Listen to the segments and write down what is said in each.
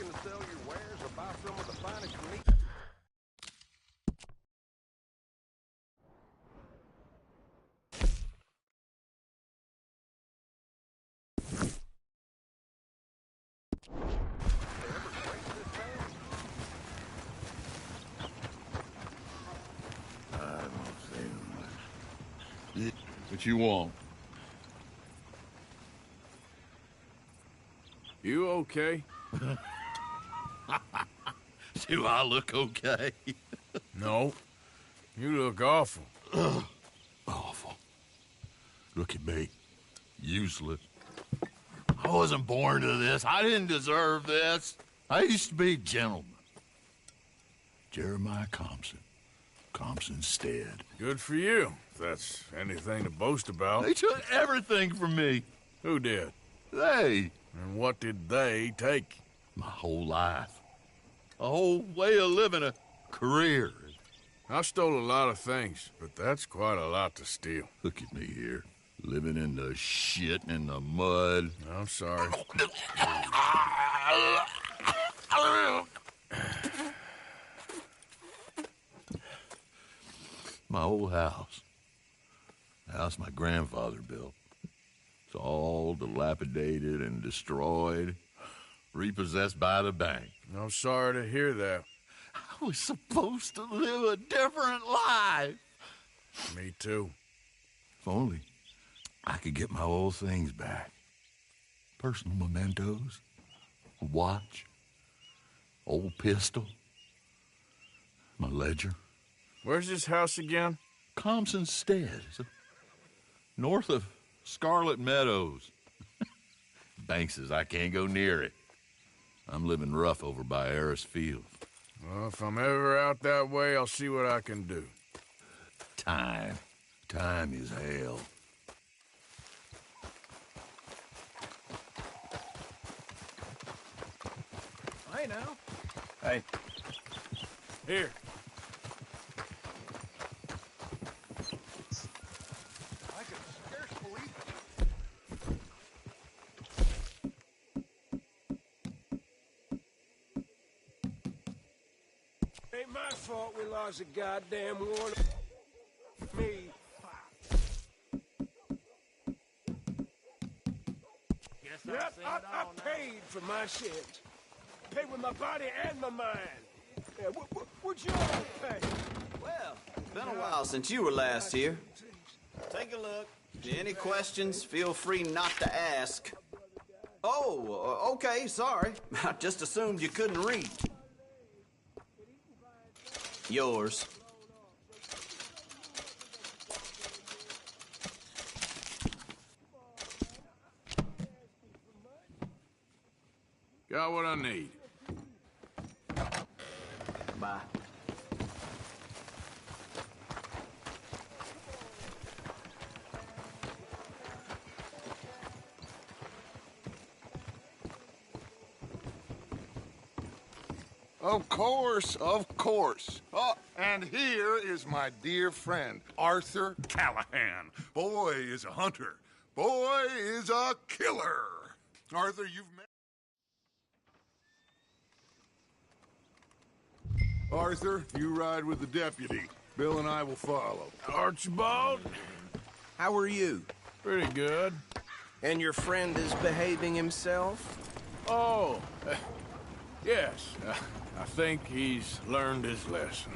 looking to sell your wares or buy some of the finest meat? What you want? You okay? Do I look okay? No. You look awful. Awful. Look at me. Useless. I wasn't born to this. I didn't deserve this. I used to be a gentleman. Jeremiah Compson. Compson Stead. Good for you, if that's anything to boast about. They took everything from me. Who did? They. And what did they take? My whole life. A whole way of living, a career. I stole a lot of things, but that's quite a lot to steal. Look at me here, living in the shit and the mud. I'm sorry. My old house. The house my grandfather built. It's all dilapidated and destroyed, repossessed by the bank. I'm sorry to hear that. I was supposed to live a different life. Me too. If only I could get my old things back. Personal mementos, a watch, old pistol, my ledger. Where's this house again? Compson Stead, north of Scarlet Meadows. Bank says I can't go near it. I'm living rough over by Harris Field. Well, if I'm ever out that way, I'll see what I can do. Time. Time is hell. Hey, now. Hey. Here. I could scarce believe it. Ain't my fault we lost a goddamn war. Me. Yep, I paid for my shit. Paid with my body and my mind. Yeah, what'd you all pay? Well, it's been a while since you were last here. Take a look. Any questions, feel free not to ask. Oh, okay, sorry. I just assumed you couldn't read. Yours. Got what I need. Bye. Of course, of course. Oh, and here is my dear friend, Arthur Callahan. Boy is a hunter. Boy is a killer. Arthur, you've met... Arthur, you ride with the deputy. Bill and I will follow. Archibald? How are you? Pretty good. And your friend is behaving himself? Oh, yes. I think he's learned his lesson.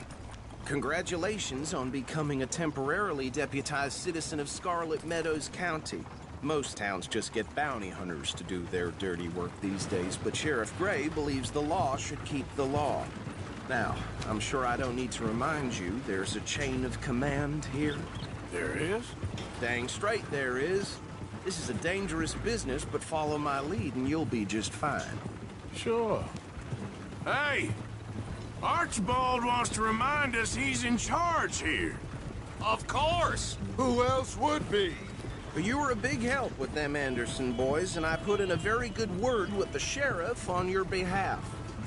Congratulations on becoming a temporarily deputized citizen of Scarlet Meadows County. Most towns just get bounty hunters to do their dirty work these days, but Sheriff Gray believes the law should keep the law. Now, I'm sure I don't need to remind you there's a chain of command here. There is? Dang straight there is. This is a dangerous business, but follow my lead and you'll be just fine. Sure. Hey! Archibald wants to remind us he's in charge here. Of course! Who else would be? You were a big help with them Anderson boys, and I put in a very good word with the sheriff on your behalf.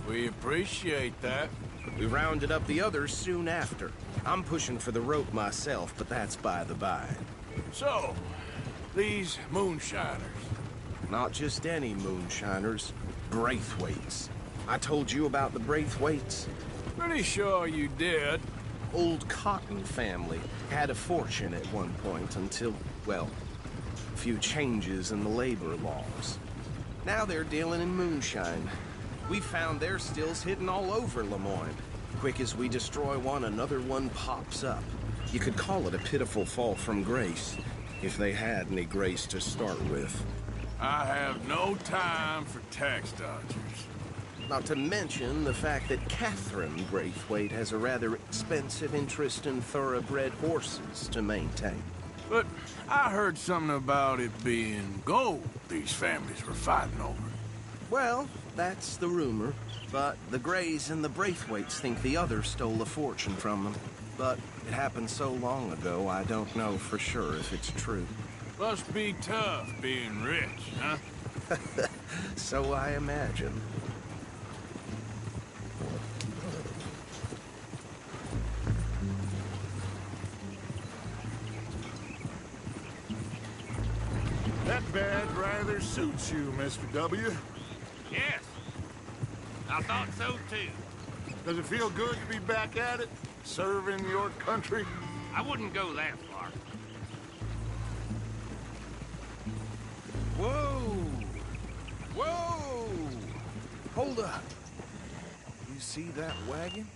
We appreciate that. We rounded up the others soon after. I'm pushing for the rope myself, but that's by the by. So, these moonshiners. Not just any moonshiners, Braithwaites. I told you about the Braithwaites. Pretty sure you did. Old Cotton family had a fortune at one point until, well, a few changes in the labor laws. Now they're dealing in moonshine. We found their stills hidden all over Lemoyne. Quick as we destroy one, another one pops up. You could call it a pitiful fall from grace, if they had any grace to start with. I have no time for tax dodgers. Not to mention the fact that Catherine Braithwaite has a rather expensive interest in thoroughbred horses to maintain. But I heard something about it being gold these families were fighting over. Well, that's the rumor. But the Greys and the Braithwaites think the others stole a fortune from them. But it happened so long ago, I don't know for sure if it's true. Must be tough being rich, huh? So I imagine. That badge rather suits you, Mr. W. Yes. I thought so, too. Does it feel good to be back at it? Serving your country? I wouldn't go that far. Whoa! Whoa! Hold up. You see that wagon?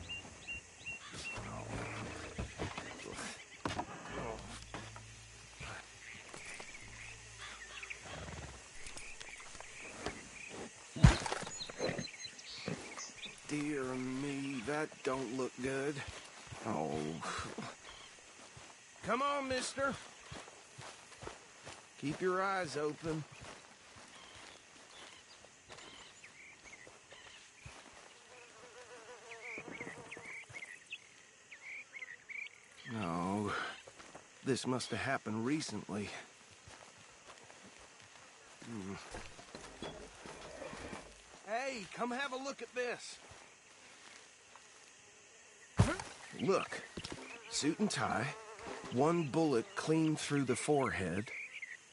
Dear me, that don't look good. Oh. Come on, mister. Keep your eyes open. No. This must have happened recently. Hey, come have a look at this. Look, suit and tie, one bullet clean through the forehead.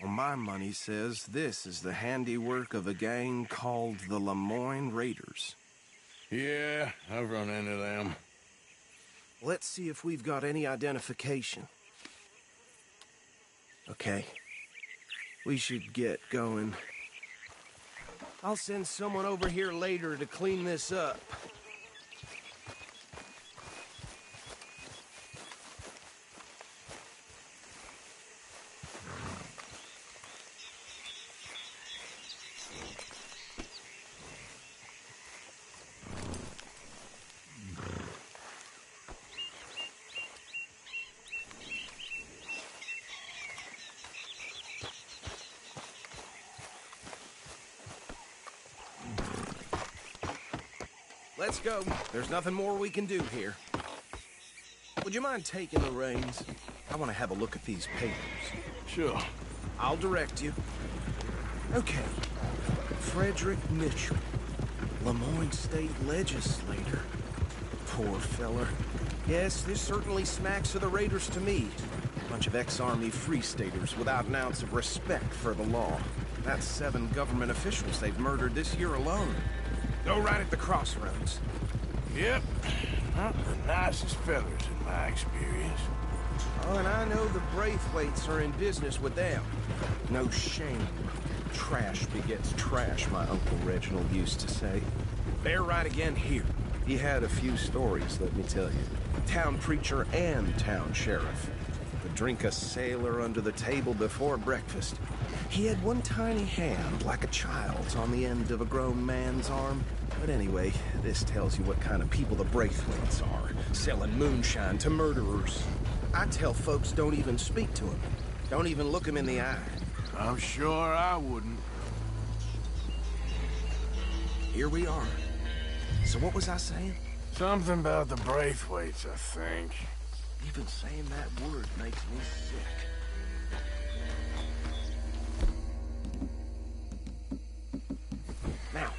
Well, my money says this is the handiwork of a gang called the Lemoyne Raiders. Yeah, I've run into them. Let's see if we've got any identification. Okay, we should get going. I'll send someone over here later to clean this up. Let's go. There's nothing more we can do here. Would you mind taking the reins? I want to have a look at these papers. Sure. I'll direct you. Okay. Frederick Mitchell, Lemoyne State Legislator. Poor feller. Yes, this certainly smacks of the Raiders to me. Bunch of ex-Army Free Staters without an ounce of respect for the law. That's 7 government officials they've murdered this year alone. Go right at the crossroads. Yep. Not the nicest fellas in my experience. Oh, and I know the Braithwaites are in business with them. No shame. Trash begets trash, my Uncle Reginald used to say. Bear right again here. He had a few stories, let me tell you. Town preacher and town sheriff. Would drink a sailor under the table before breakfast. He had one tiny hand, like a child's, on the end of a grown man's arm. But anyway, this tells you what kind of people the Braithwaites are, selling moonshine to murderers. I tell folks don't even speak to him. Don't even look him in the eye. I'm sure I wouldn't. Here we are. So what was I saying? Something about the Braithwaites, I think. Even saying that word makes me sick. Now,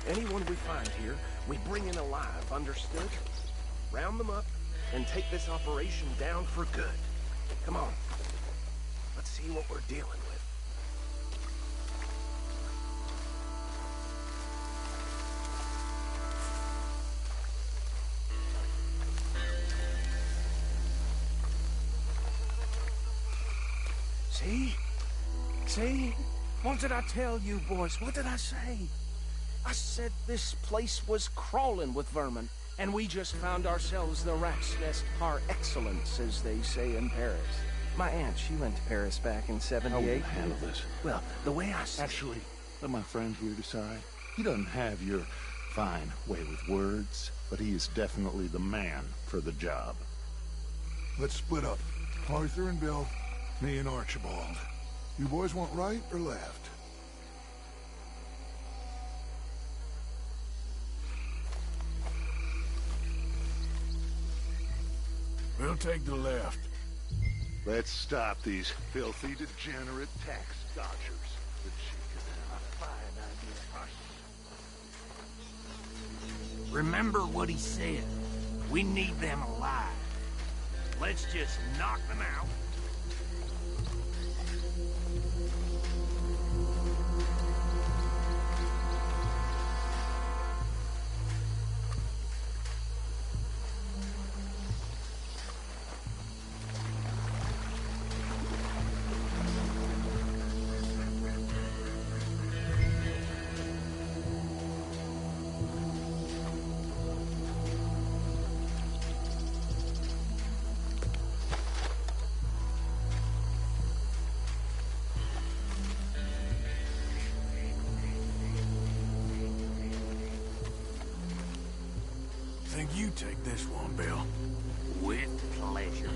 anyone we find here, we bring in alive, understood? Round them up, and take this operation down for good. Come on. Let's see what we're dealing with. See? See? What did I tell you, boys? What did I say? I said this place was crawling with vermin, and we just found ourselves the rat's nest par excellence, as they say in Paris. My aunt, she went to Paris back in '78. How will you handle this? Well, the way I see... Actually, let my friend here decide. He doesn't have your fine way with words, but he is definitely the man for the job. Let's split up. Arthur and Bill, me and Archibald. You boys want right or left? We'll take the left. Let's stop these filthy, degenerate tax dodgers. The chicken and a fine idea. Remember what he said. We need them alive. Let's just knock them out. Think you take this one, Bill. With pleasure.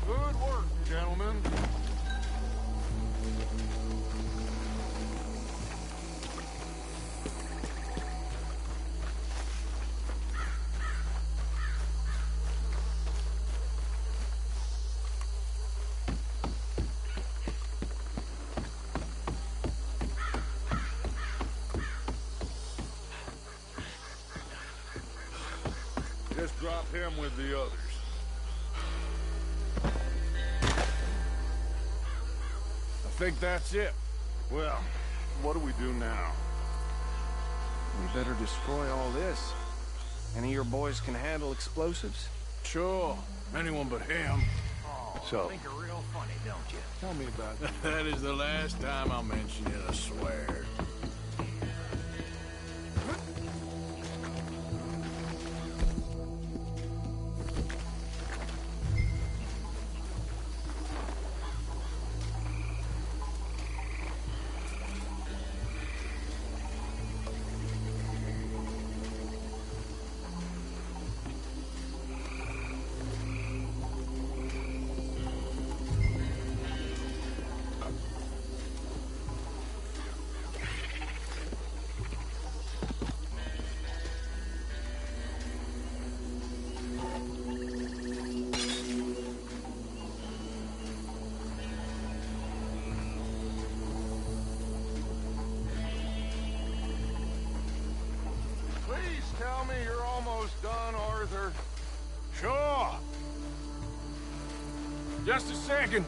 Good work, gentlemen. Just drop him with the others. I think that's it. Well, what do we do now? We better destroy all this. Any of your boys can handle explosives? Sure. Anyone but him. So, Think you're real funny, don't you? Tell me about that. That is the last time I'll mention it, I swear. please tell me you're almost done, Arthur. Sure. Just a second.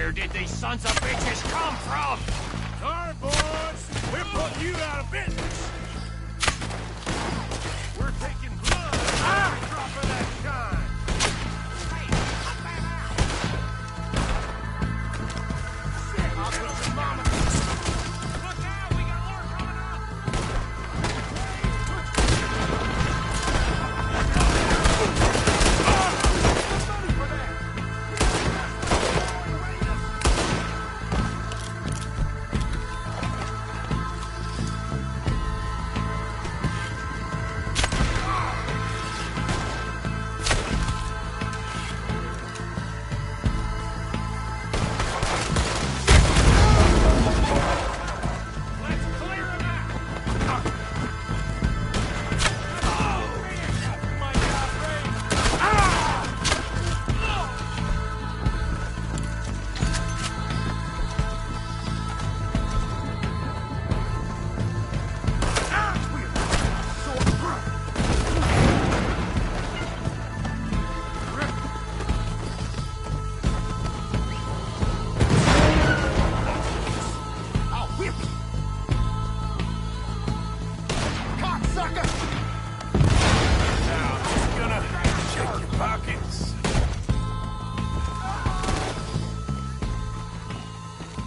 Where did these sons of bitches come from? Sorry, boys. We're putting you out of business. We're taking blood every drop of that shine. Shit, I'll put some mama. Look out, we got more coming up.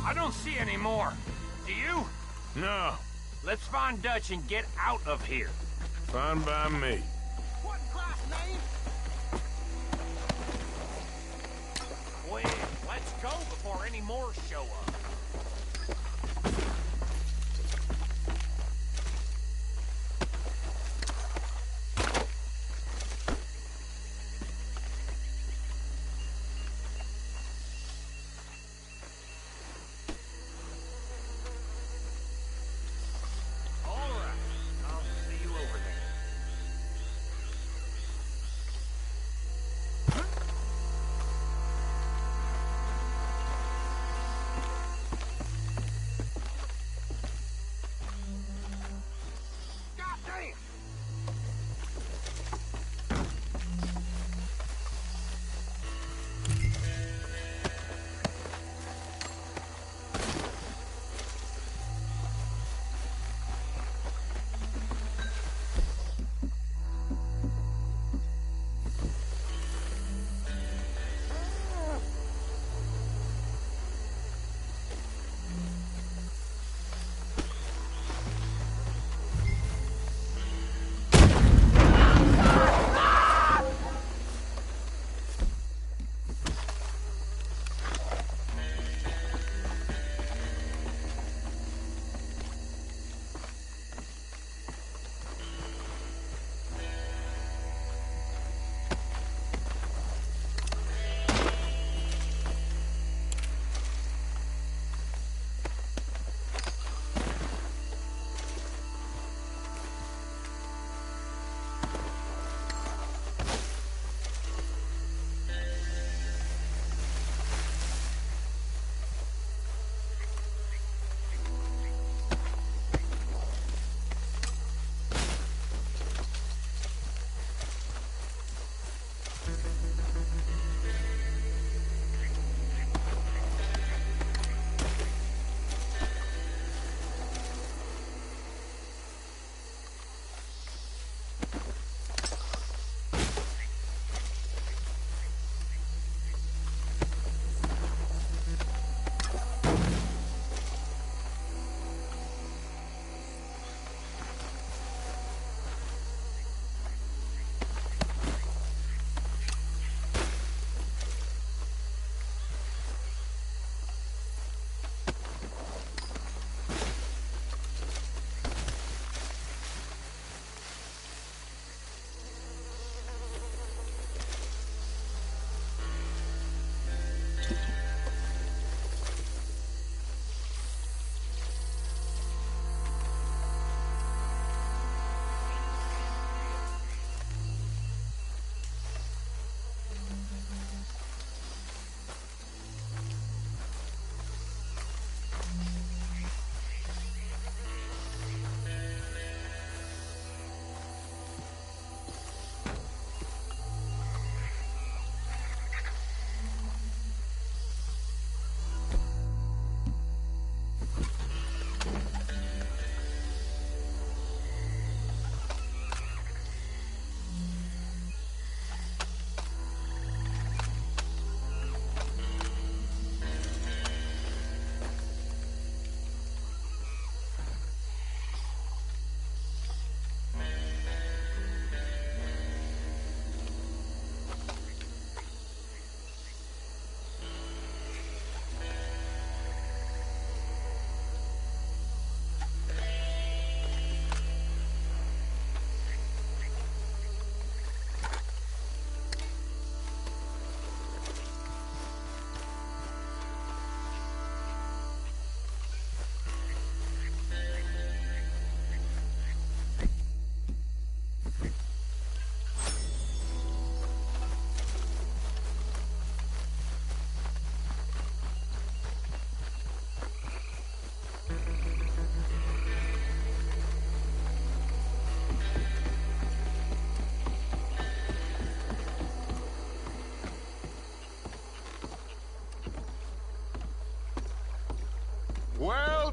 I don't see any more. Do you? No, Let's find Dutch and get out of here. fine by me. What in Christ's name? Well, let's go before any more show up. All right, I'll see you over there. Goddamn!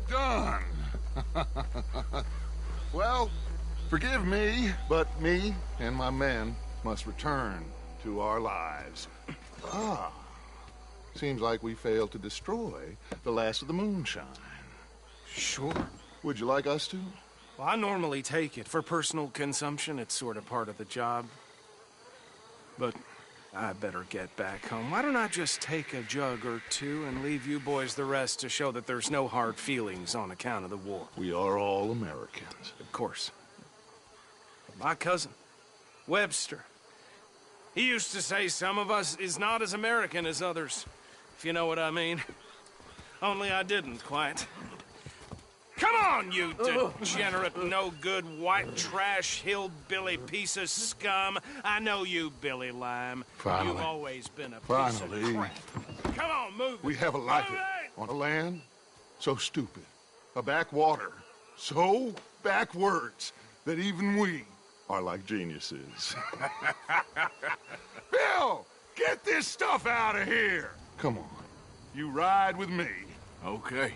done. Well, forgive me, but me and my men must return to our lives. Ah, seems like we failed to destroy the last of the moonshine. Sure. Would you like us to? Well, I normally take it. For personal consumption, it's sort of part of the job. But I better get back home. Why don't I just take a jug or two and leave you boys the rest to show that there's no hard feelings on account of the war? We are all Americans. Of course. My cousin, Webster, he used to say some of us is not as American as others, if you know what I mean. Only I didn't quite. Come on, you degenerate, no-good, white trash, hillbilly piece of scum. I know you, Billy Lime. Finally. You've always been a piece Finally. of crap. Come on, move We it. have a life Move it! on a land so stupid, a backwater so backwards that even we are like geniuses. Bill, get this stuff out of here. Come on, you ride with me. Okay.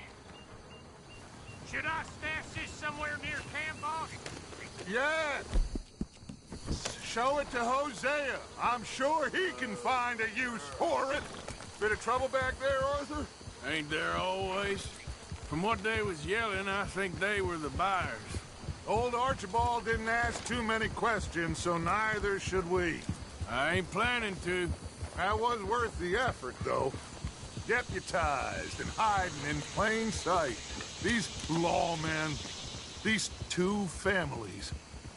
Should I stash this somewhere near camp, boss? Yeah. Show it to Hosea. I'm sure he can find a use for it. Bit of trouble back there, Arthur? Ain't there always? From what they was yelling, I think they were the buyers. Old Archibald didn't ask too many questions, so neither should we. I ain't planning to. That was worth the effort, though. Deputized and hiding in plain sight. These lawmen, these two families.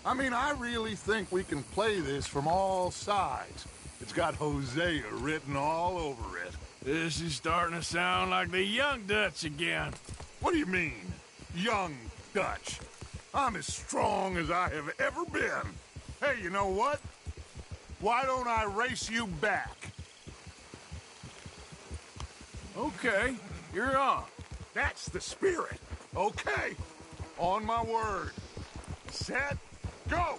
I mean, I really think we can play this from all sides. It's got Hosea written all over it. This is starting to sound like the Young Dutch again. What do you mean, young Dutch? I'm as strong as I have ever been. Hey, you know what? Why don't I race you back? Okay, you're on. That's the spirit. Okay, on my word. Set, go!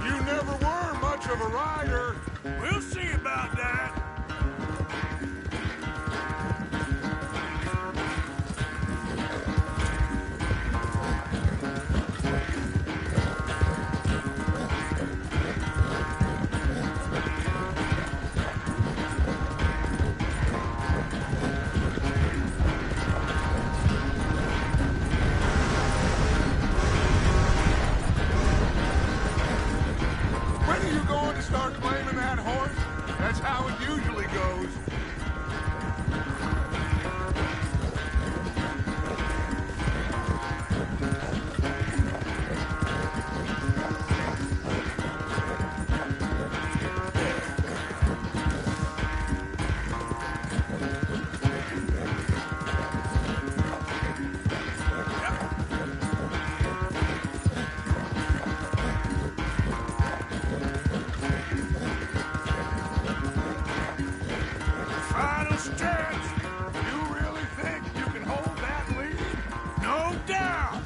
You never were much of a rider. We'll see about that. When are you going to start claiming that horse? That's how it usually goes. Final stretch. You really think you can hold that lead? No doubt.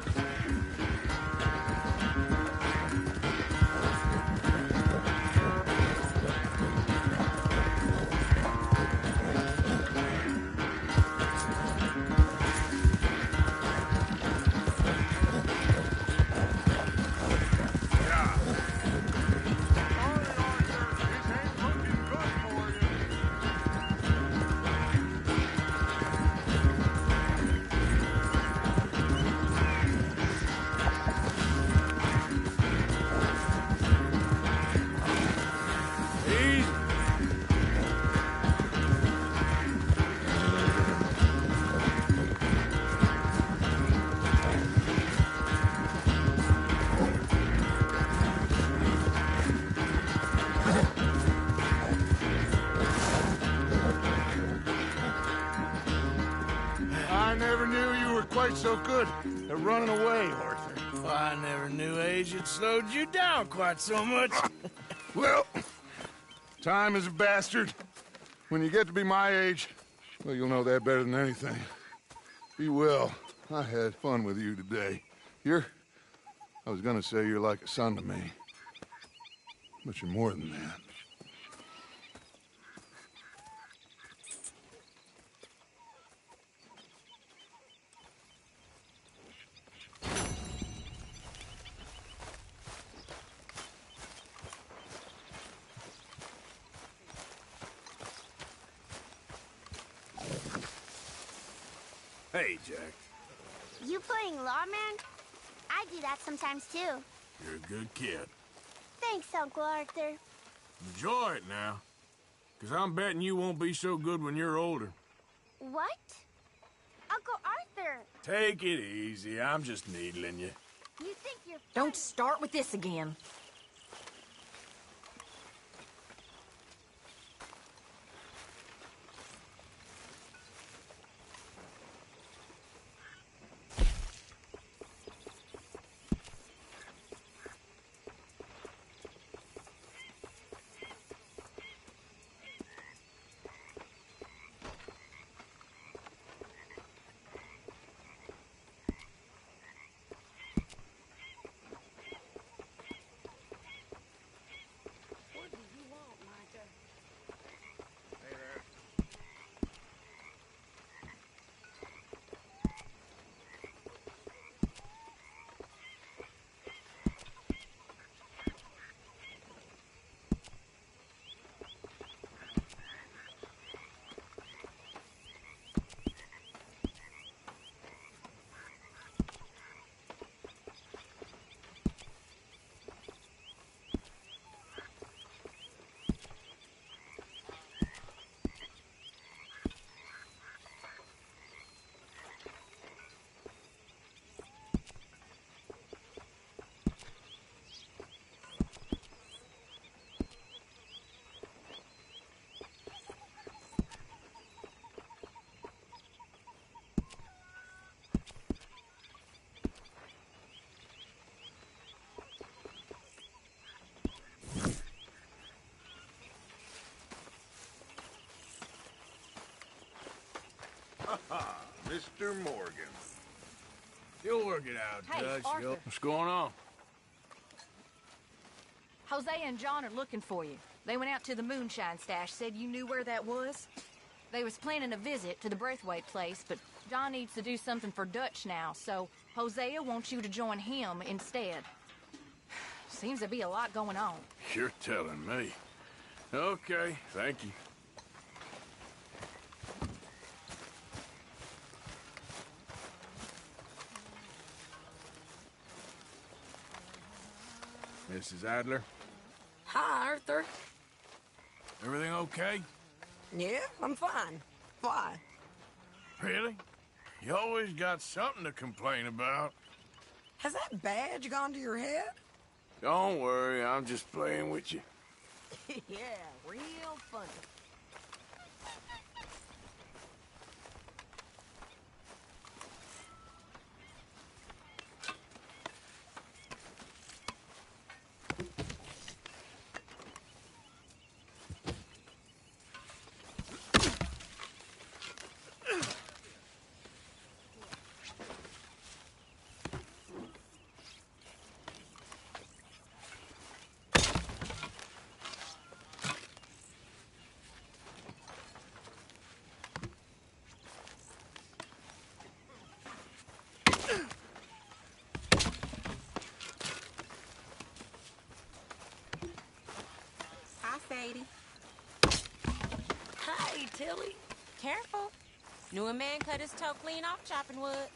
Sorry, Arthur. This ain't looking good for you. Easy. I never knew you were quite so good at running away, Arthur. Well, I never knew age had slowed you down quite so much. Well, time is a bastard. When you get to be my age, well, you'll know that better than anything. Be well. I had fun with you today. I was gonna say you're like a son to me. But you're more than that. Hey, Jack. You playing lawman? I do that sometimes too. You're a good kid. Thanks, Uncle Arthur. Enjoy it now. Because I'm betting you won't be so good when you're older. What? Uncle Arthur! Take it easy. I'm just needling you. You think you're Don't start with this again. What do you want, Micah? Hey there. Mr. Morgan. You'll work it out, Hey, Judge. Arthur. What's going on? Hosea and John are looking for you. They went out to the moonshine stash, said you knew where that was. They was planning a visit to the Braithwaite place, but John needs to do something for Dutch now, so Hosea wants you to join him instead. Seems to be a lot going on. You're telling me. Okay, thank you. Mrs. Adler, Hi, Arthur. everything okay? Yeah, I'm fine. Why? Really? You always got something to complain about. Has that badge gone to your head? Don't worry, I'm just playing with you. Yeah, real funny. Hi, Sadie. Hey, Tilly. Careful. Knew a man cut his toe clean off chopping wood.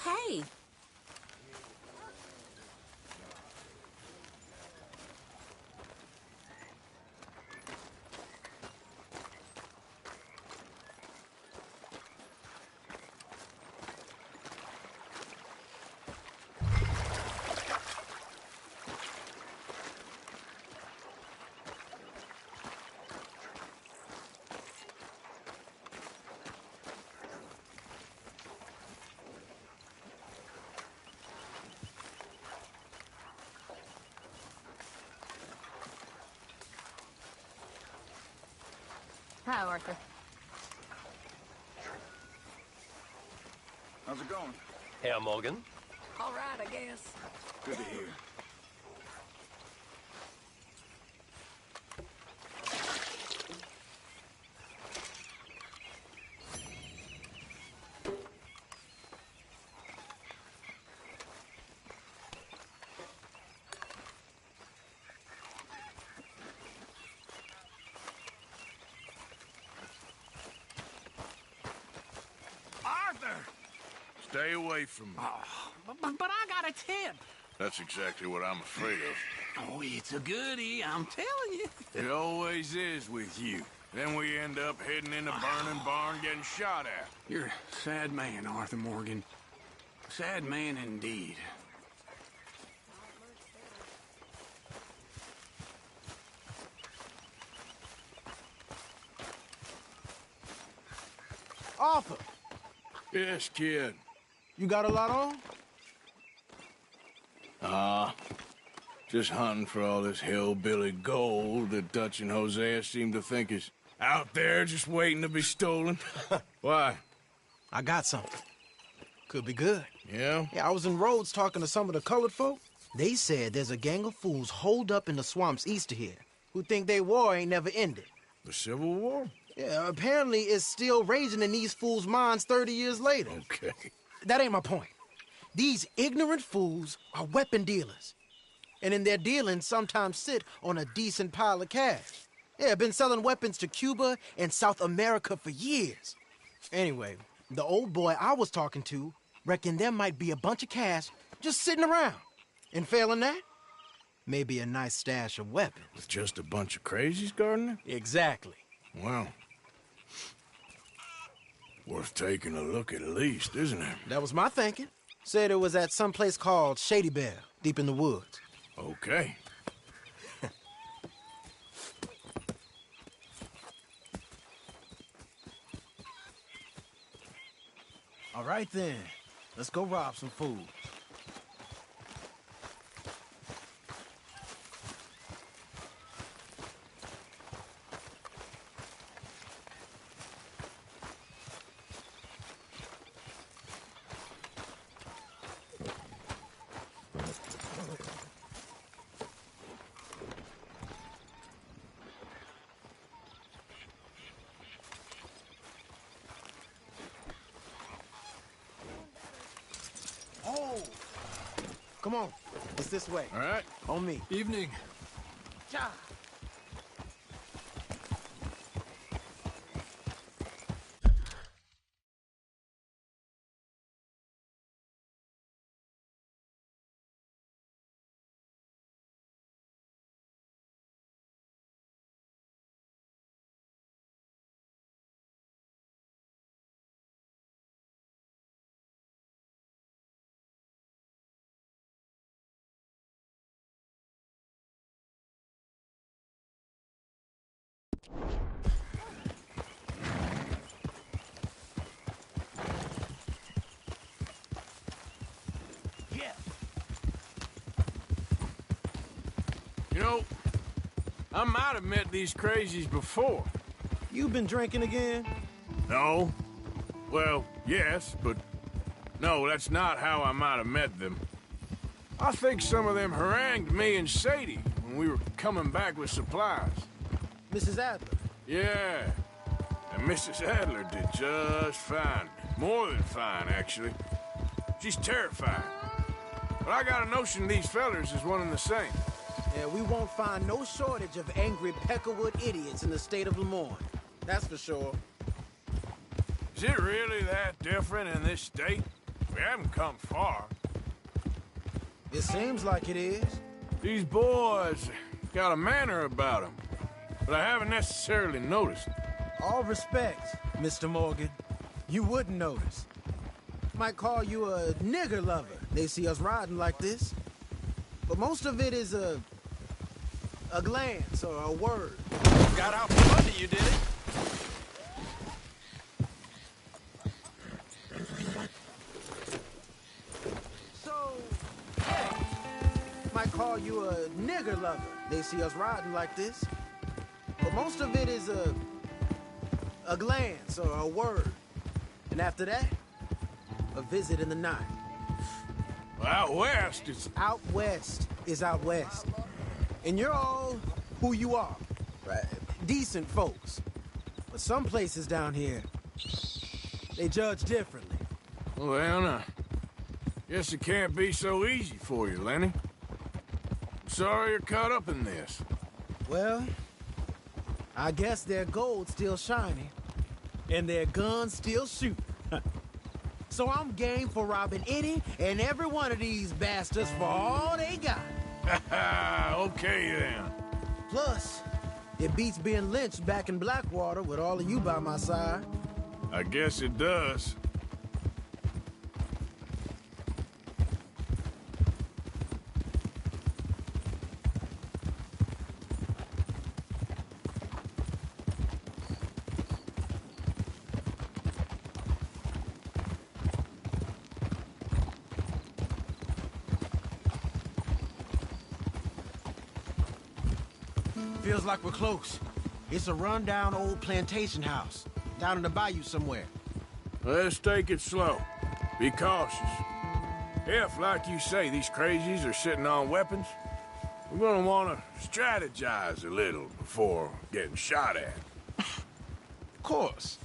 Hey. Hi, Arthur. How's it going? Herr Morgan. All right, I guess. Good to hear. Stay away from me. But I got a tip. That's exactly what I'm afraid of. Oh, it's a goodie, I'm telling you. It always is with you. Then we end up heading in a burning barn getting shot at. You're a sad man, Arthur Morgan. Sad man indeed. Arthur, Yes, kid. you got a lot on? Just hunting for all this hillbilly gold that Dutch and Hosea seem to think is out there just waiting to be stolen. Why? I got something. Could be good. Yeah? Yeah, I was in Rhodes talking to some of the colored folk. They said there's a gang of fools holed up in the swamps east of here who think their war ain't never ended. The Civil War? Yeah, apparently it's still raging in these fools' minds 30 years later. Okay. That ain't my point. These ignorant fools are weapon dealers. And in their dealing, sometimes sit on a decent pile of cash. Yeah, been selling weapons to Cuba and South America for years. Anyway, the old boy I was talking to reckoned there might be a bunch of cash just sitting around. And failing that, maybe a nice stash of weapons. With just a bunch of crazies, Gardner? Exactly. Well, worth taking a look at least, isn't it? That was my thinking. Said it was at some place called Shady Belle, deep in the woods. Okay. All right then, let's go rob some food. Oh! Come on, it's this way. All right. On me. Evening. Ja. Yeah. You know, I might have met these crazies before. You been drinking again? No. Well, yes, but no, that's not how I might have met them. I think some of them harangued me and Sadie when we were coming back with supplies. Mrs. Adler. Yeah. And Mrs. Adler did just fine. More than fine, actually. She's terrified. But I got a notion these fellers is one and the same. Yeah, we won't find no shortage of angry Peckerwood idiots in the state of Lemoyne. That's for sure. Is it really that different in this state? We haven't come far. It seems like it is. These boys got a manner about them, but I haven't necessarily noticed. All respect, Mr. Morgan. You wouldn't notice. Might call you a nigger lover. They see us riding like this. But most of it is a glance or a word. Got out from under you, did it? So, yeah. Might call you a nigger lover. They see us riding like this. But most of it is a glance or a word. And after that, a visit in the night. Well, out west, it's... Out west is out west. And you're all who you are. Right? Decent folks. But some places down here, they judge differently. Well, now, guess it can't be so easy for you, Lenny. Sorry you're caught up in this. Well, I guess their gold's still shining, and their guns still shoot. So I'm game for robbing any and every one of these bastards for all they got. Okay, then. Plus, it beats being lynched back in Blackwater with all of you by my side. I guess it does. Feels like we're close. It's a rundown old plantation house, down in the bayou somewhere. Let's take it slow. Be cautious. If, like you say, these crazies are sitting on weapons, we're gonna want to strategize a little before getting shot at. Of course.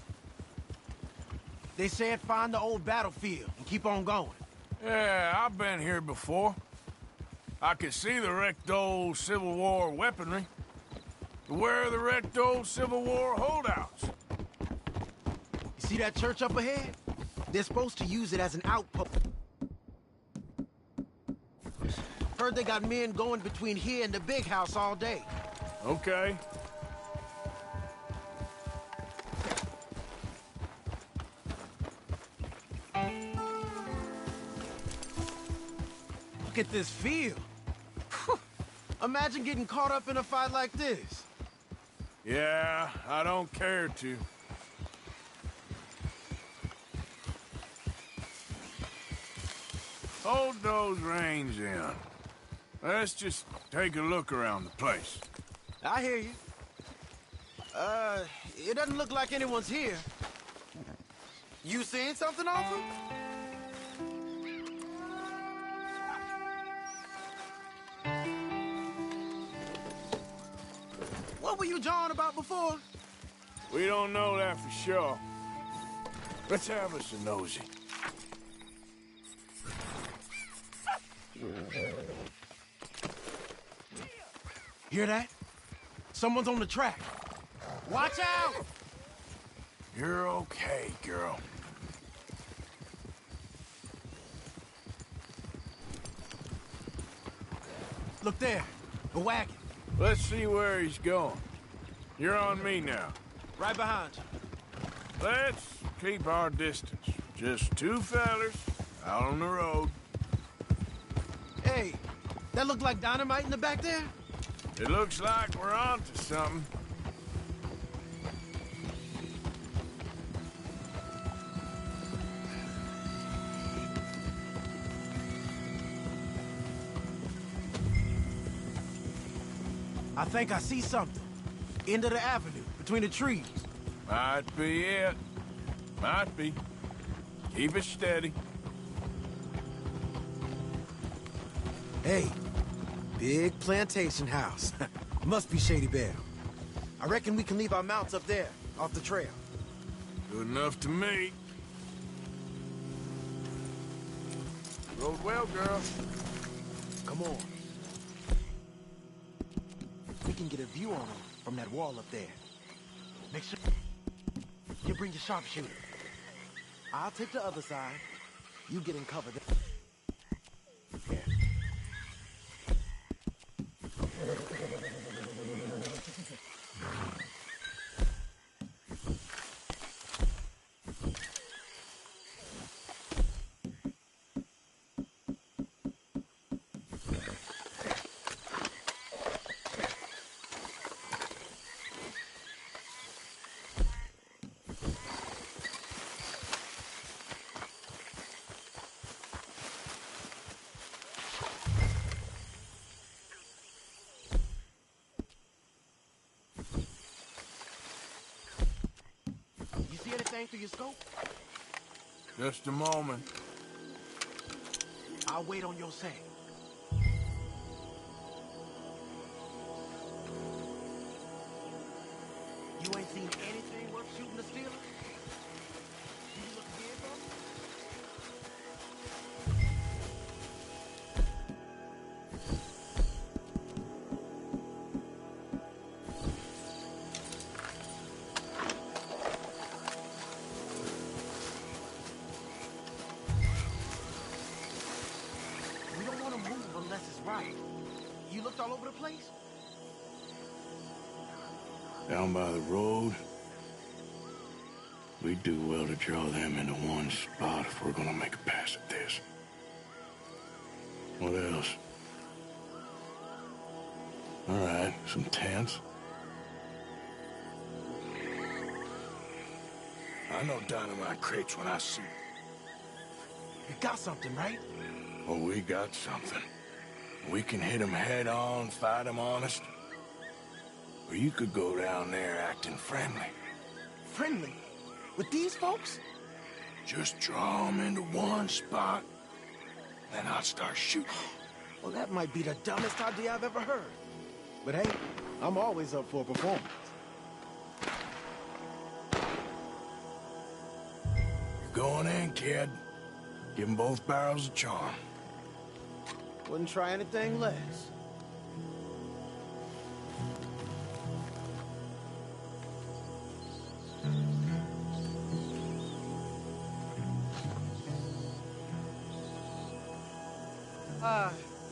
They said find the old battlefield and keep on going. Yeah, I've been here before. I can see the wrecked old Civil War weaponry. But where are the wrecked old Civil War holdouts? You see that church up ahead? They're supposed to use it as an outpost. Heard they got men going between here and the big house all day. Okay. Look at this field. Imagine getting caught up in a fight like this. Yeah, I don't care to. Hold those reins in. Let's just take a look around the place. I hear you. It doesn't look like anyone's here. You seeing something, Arthur? What were you jawing about before? We don't know that for sure. Let's have us a nosy. Hear that? Someone's on the track. Watch out! You're okay, girl. Look there, the wagon. Let's see where he's going. You're on me now. Right behind you. Let's keep our distance. Just two fellers out on the road. Hey, that look like dynamite in the back there? It looks like we're onto something. I think I see something. End of the avenue, between the trees. Might be it. Might be. Keep it steady. Hey, big plantation house. Must be Shady Belle. I reckon we can leave our mounts up there, off the trail. Good enough to me. Rode well, girl. Come on. We can get a view on them from that wall up there. Make sure you bring your sharpshooter. I'll take the other side. You get in cover there. You see anything through your scope? Just a moment. I'll wait on your say. You ain't seen anything worth shooting the stealer? You look again, bro? We don't want to move unless it's right. You looked all over the place? Down by the road. We do well to draw them into one spot if we're gonna make a pass at this. What else? All right, some tents. I know dynamite crates when I see them. You got something, right? Oh, we got something. We can hit them head on, fight them honest. Or you could go down there acting friendly. Friendly? With these folks? Just draw them into one spot, then I'll start shooting. Well, that might be the dumbest idea I've ever heard. But hey, I'm always up for a performance. You're going in, kid. Give them both barrels a charm. Wouldn't try anything less.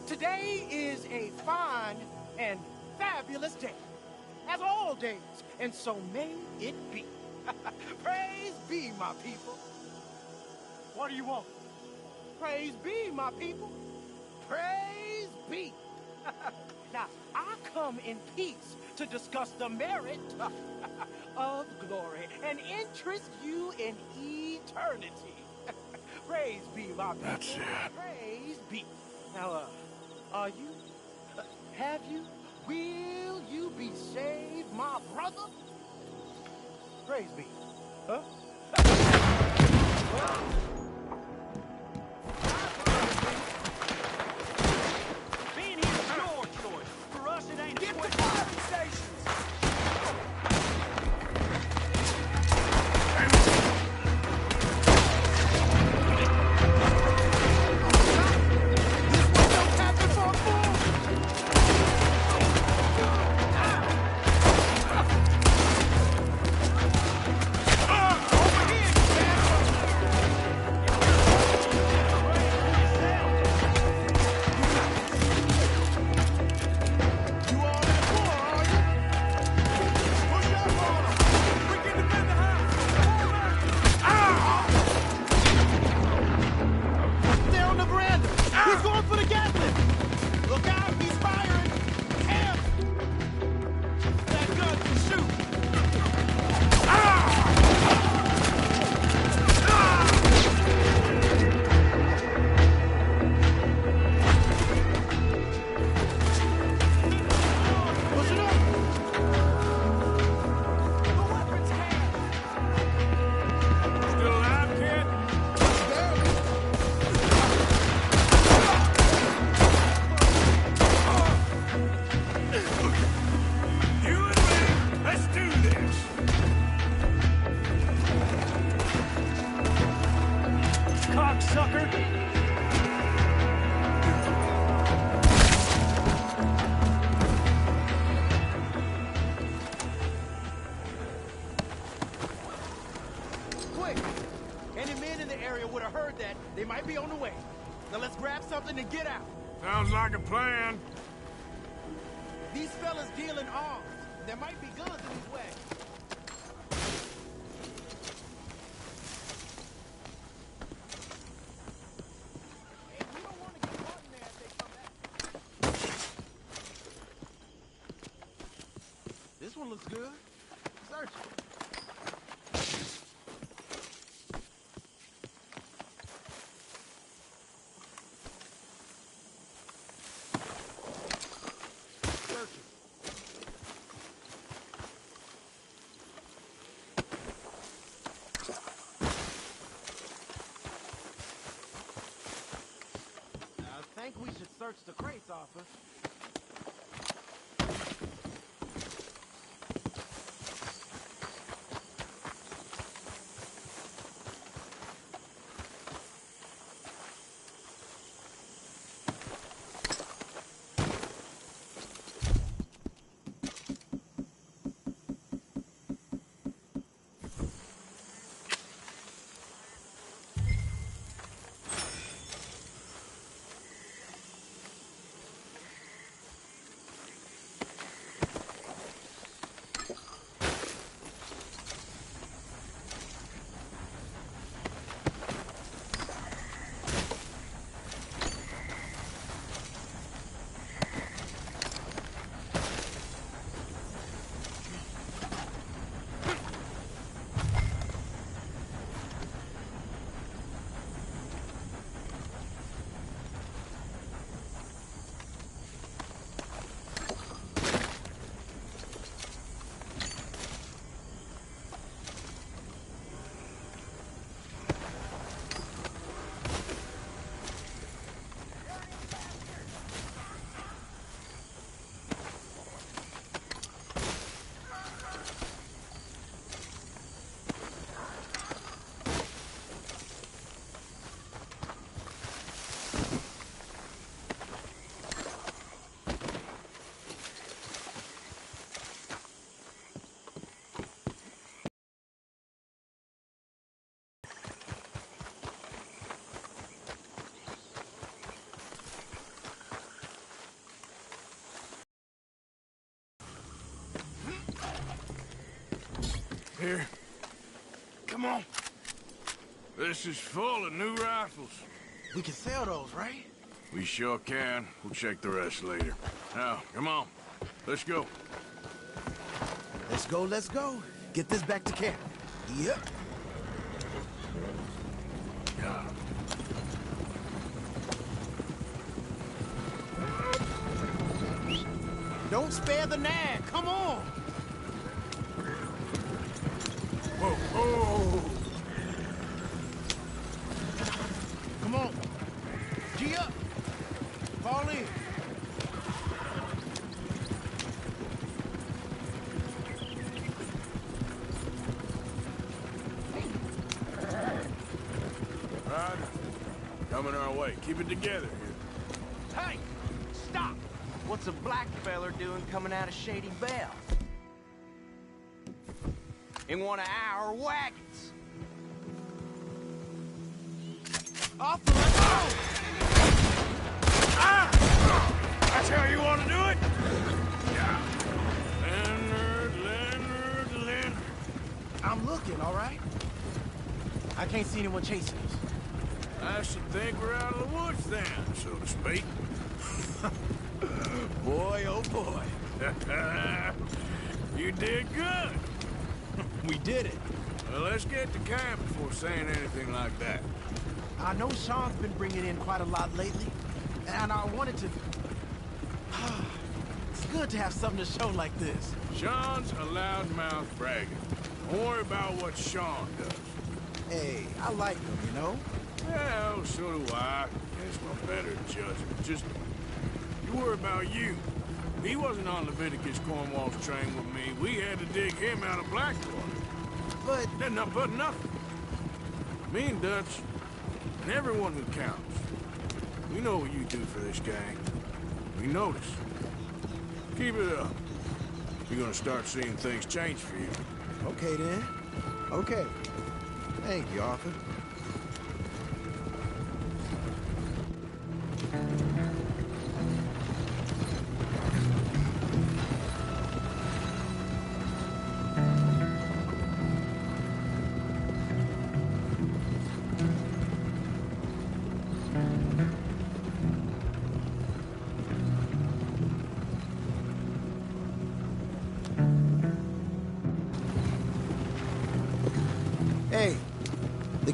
Today is a fine and fabulous day, as all days, and so may it be. Praise be, my people. What do you want? Praise be, my people. Praise be. Now, I come in peace to discuss the merit of glory and interest you in eternity. Praise be, my people. That's it. Praise be. Now, are you? Have you? Will you be saved, my brother? Praise be. Huh? Being here is your choice. For us, it ain't a Get the question. firing stations! Now let's grab something and get out. Sounds like a plan. These fellas deal in arms. There might be guns in these wagons. Hey, we don't want to get caught in there if they come back. This one looks good. Search it. I think we should search the crates, Arthur. Here. Come on. This is full of new rifles. We can sell those, right? We sure can. We'll check the rest later. Now, come on. Let's go. Let's go, let's go. Get this back to camp. Yep. Yeah. Don't spare the nag. Come on. Whoa, whoa. Come on. G up. Fall in. Right. Coming our way. Keep it together here. Hey! Stop! What's a black feller doing coming out of Shady Belle? In one of our wagons. Off the let's go! Ah! That's how you want to do it? Yeah. Leonard. I'm looking, all right? I can't see anyone chasing us. I should think we're out of the woods then, so to speak. Boy, oh boy. You did good. We did it. Well, let's get to camp before saying anything like that. I know Sean's been bringing in quite a lot lately, and I wanted to... It's good to have something to show like this. Sean's a loudmouth bragger. Don't worry about what Sean does. Hey, I like him, you know? Well, so do I. Guess my better judgment. Just, you worry about you. He wasn't on Leviticus Cornwall's train with me. We had to dig him out of Blackwater. But... But nothing. Me and Dutch, and everyone who counts. We know what you do for this gang. We notice. Keep it up. You're gonna start seeing things change for you. Okay, then. Okay. Thank you, Arthur.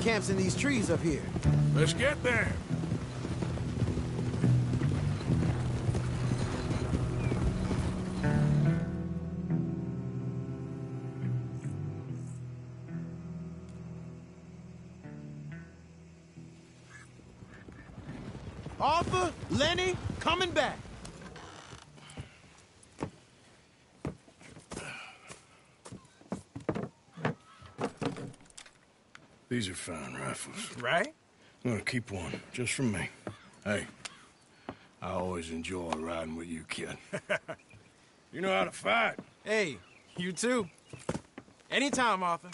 camps in these trees up here. Let's get there. Arthur, Lenny, coming back. These are fine rifles. Right? I'm gonna keep one, just for me. Hey, I always enjoy riding with you, kid. You know how to fight. Hey, you too. Anytime, Arthur.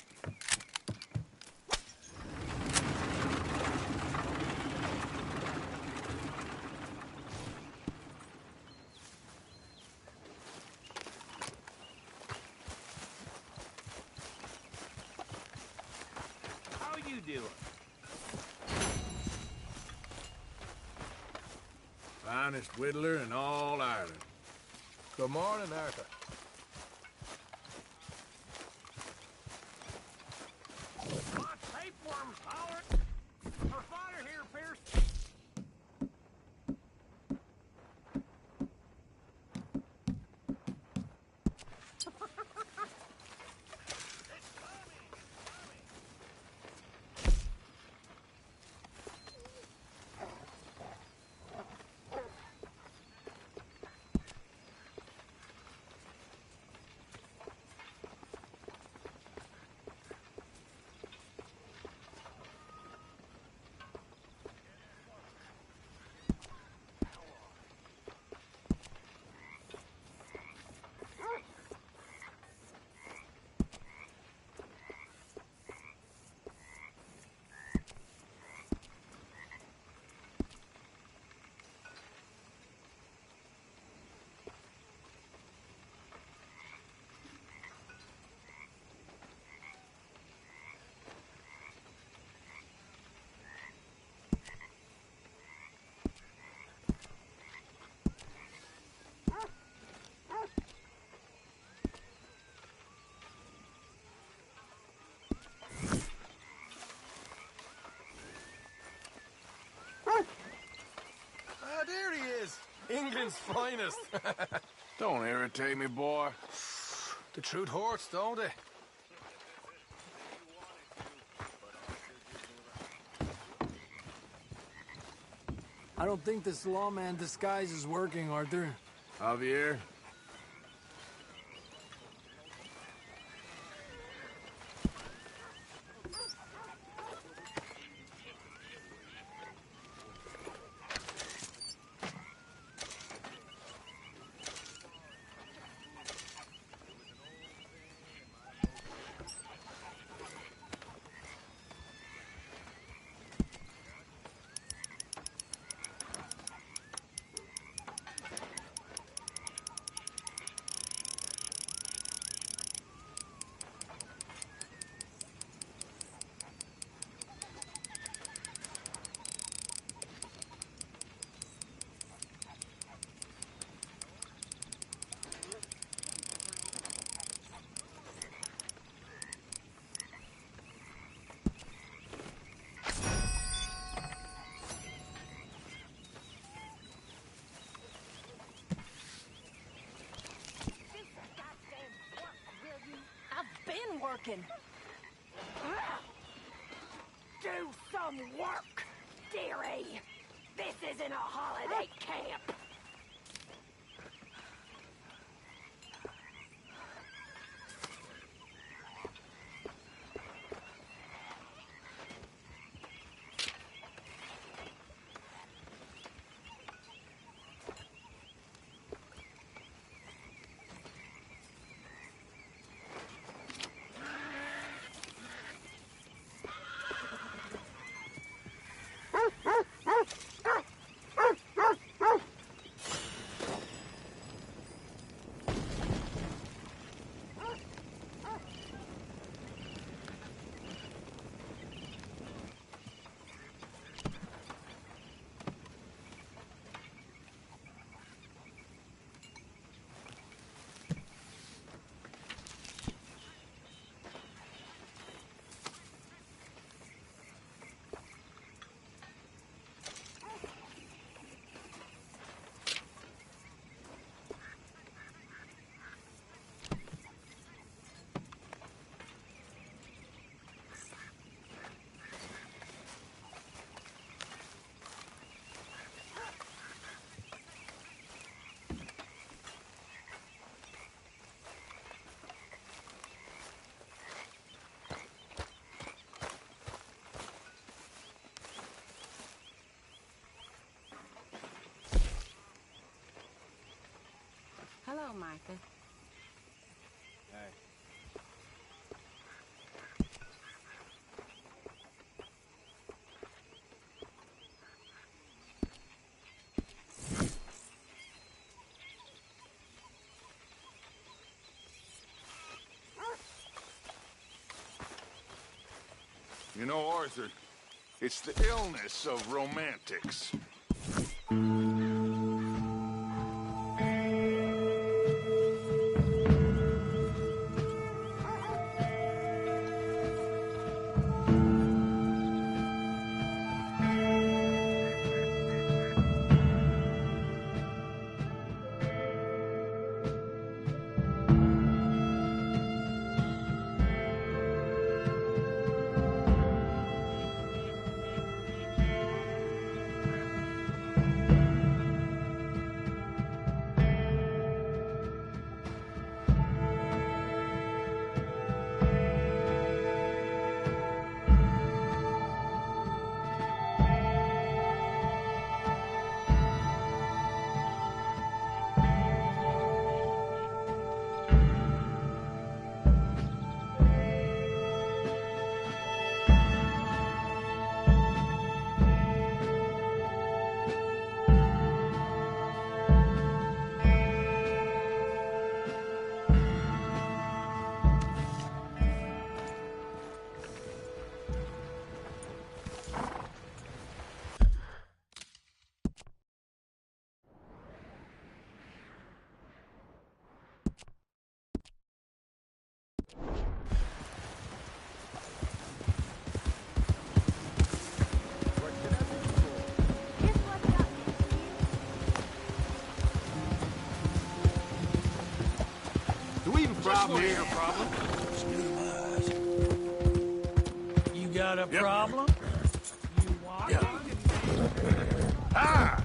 How you doing? Finest whittler in all Ireland. Good morning, Arthur. Tapeworms, Howard! For fire here, Pierce! There he is. England's finest. Don't irritate me, boy. The truth hurts, don't it? I don't think this lawman disguise is working, Arthur. Javier, working. Do some work, dearie. This isn't a holiday camp. Arthur. You know, Arthur, it's the illness of romantics. Do we have a problem here? Problem? You got a problem? You walking? Ah!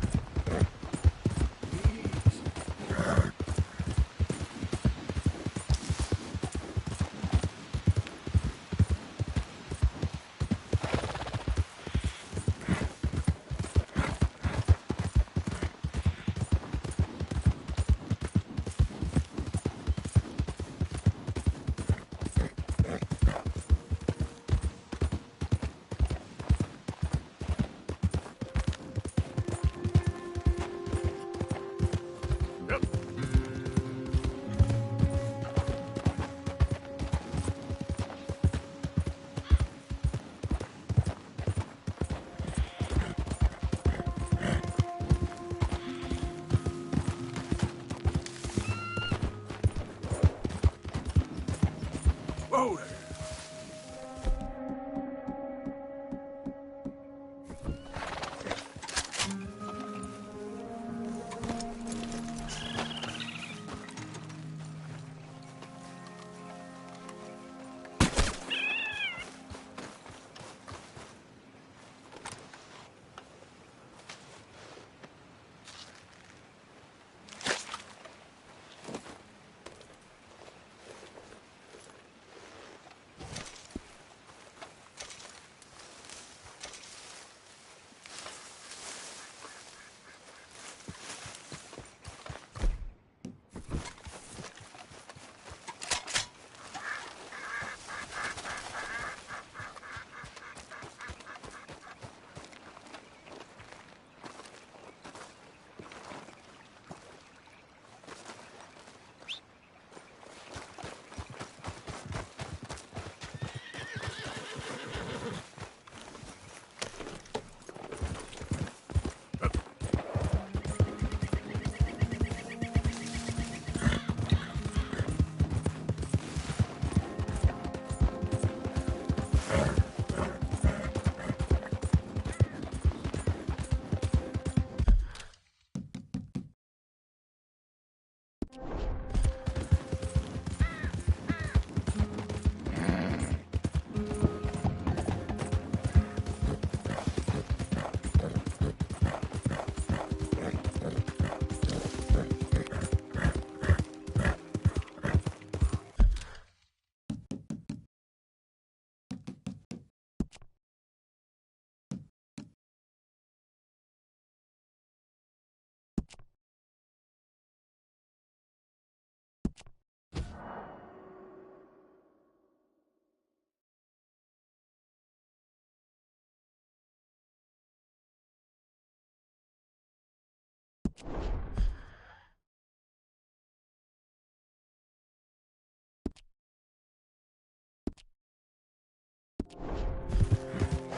Whoa!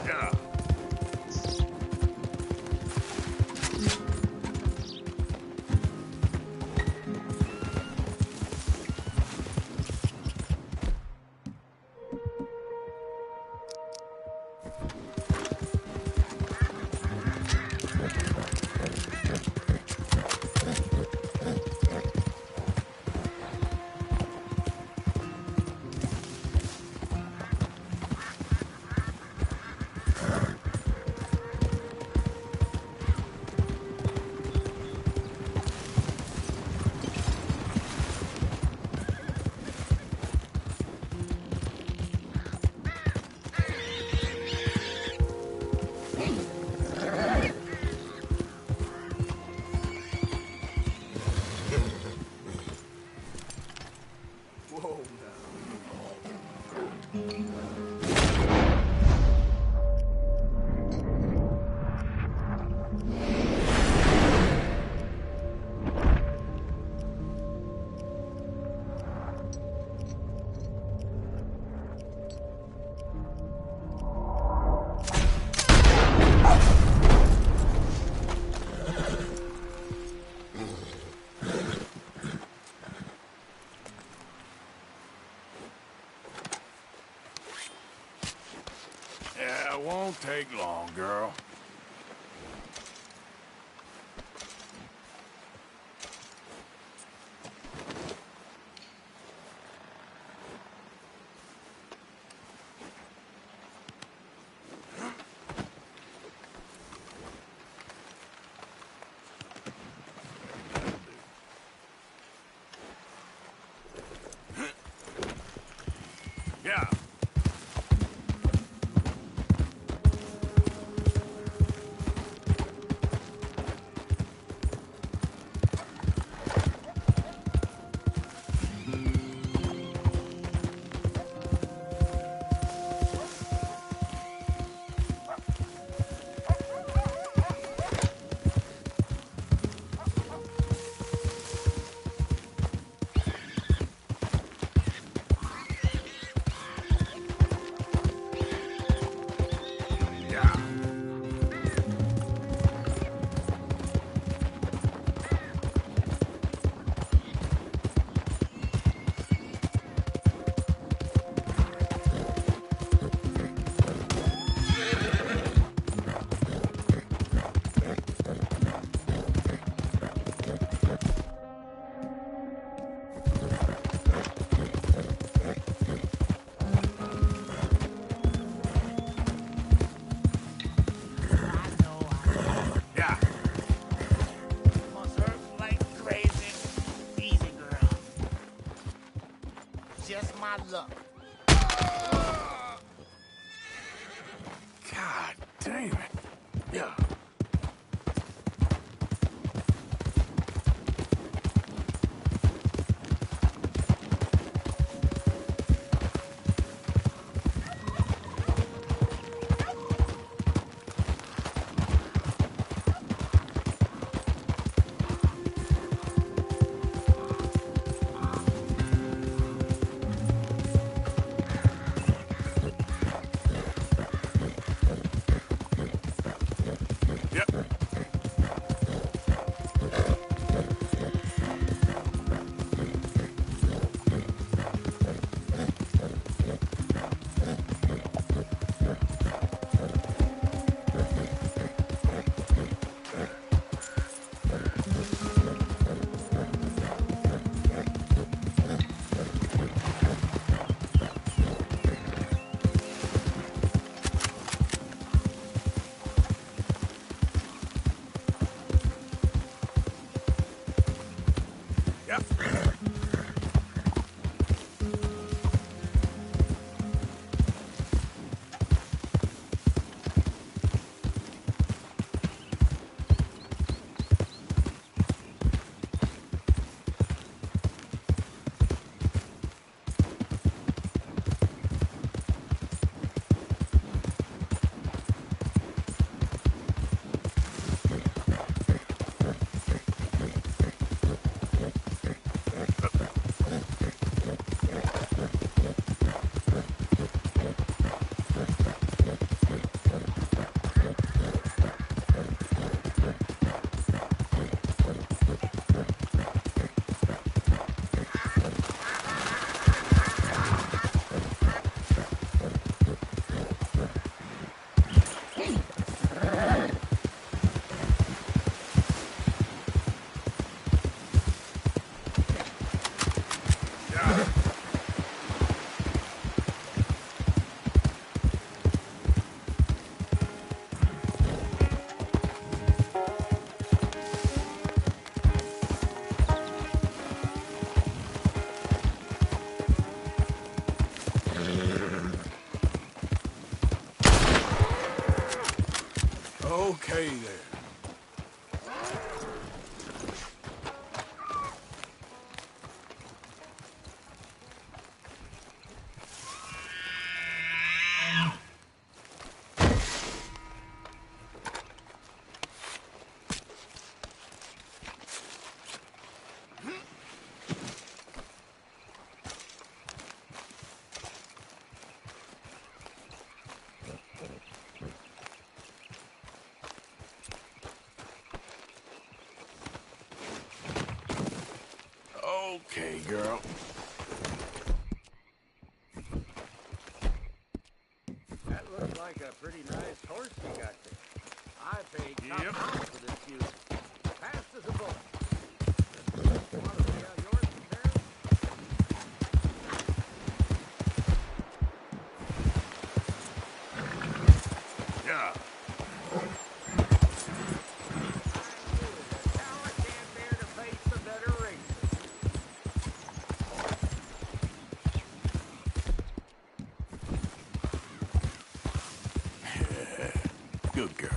Yeah. Yeah, it won't take long, girl. Yeah. Just my luck. God damn it. Yeah. Okay, girl. That looks like a pretty nice horse you got there. I paid top dollar for this beauty. Fast as a bullet. Want to see how yours compares? Yeah. Good girl.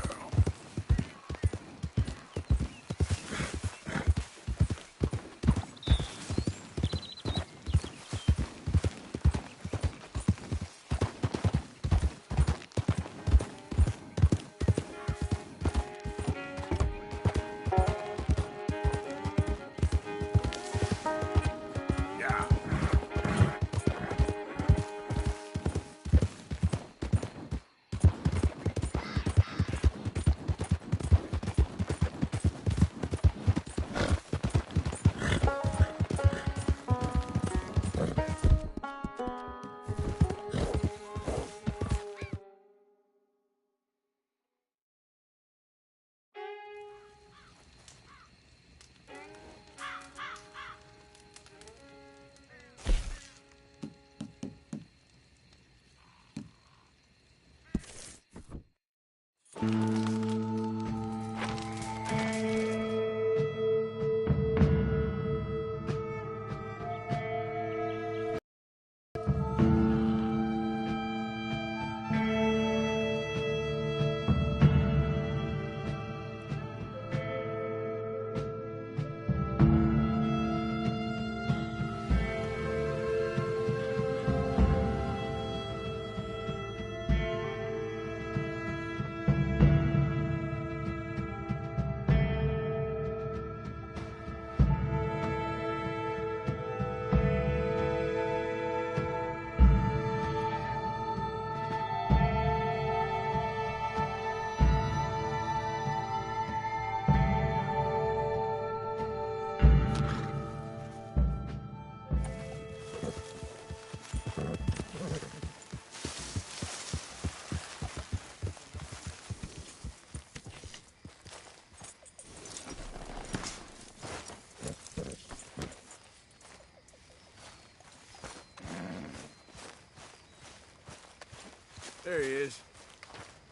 There he is.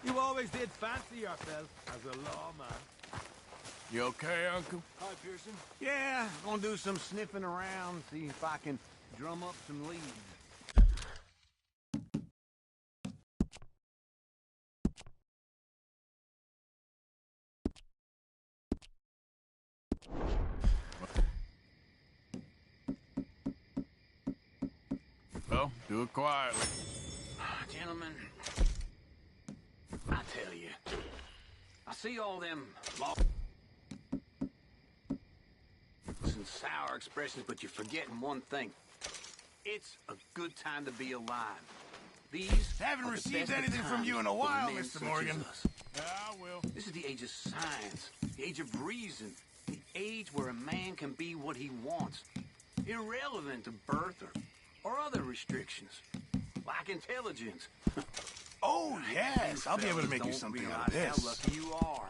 You always did fancy yourself as a lawman. You okay, Uncle? Hi, Pearson. Yeah, gonna do some sniffing around, see if I can drum up some leads. Well, do it quietly. Gentlemen, I tell you, I see all them laws and sour expressions, but you're forgetting one thing. It's a good time to be alive. These Haven't are the received best of anything from times you in a for while, men Mr. such Morgan. as us. Yeah, I will. This is the age of science, the age of reason, the age where a man can be what he wants, irrelevant to birth or other restrictions, like intelligence. Oh, yes. I'll be able to make you something out of How this. lucky you are.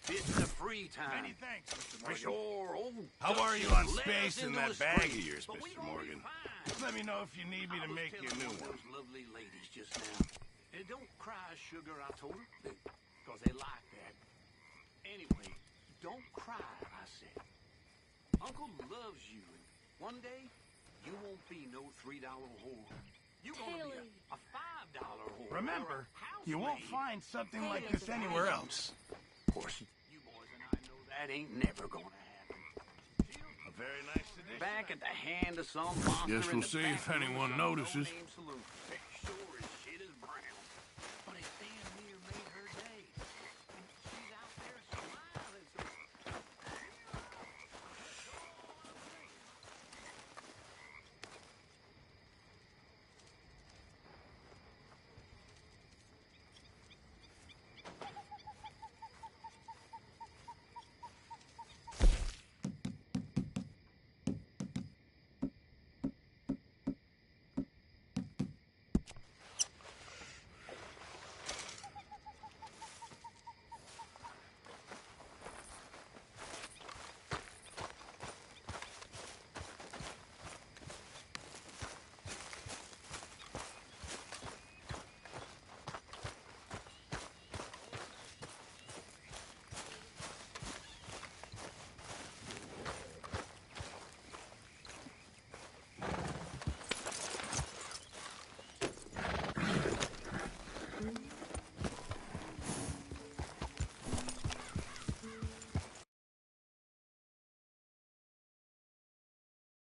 This is a free time. Many thanks, Mr. For Morgan. your old How are you Dutch on let space us in into that the bag of street. yours, But we Mr. gonna be Morgan? fine. Just let me know if you need me to make you a new one. Those lovely ladies just now. Don't cry, sugar, I told her. Because they like that. Anyway, don't cry, I said. Uncle loves you, and one day, you won't be no $3 whore. You're gonna be a $5 whore. Remember, or a you won't housemaid. find something like this anywhere else. Of course, you boys and I know that ain't never gonna happen. A very nice tradition. Back at the hand of some monster Guess in we'll the see back if room of anyone some notices. no-name saloon.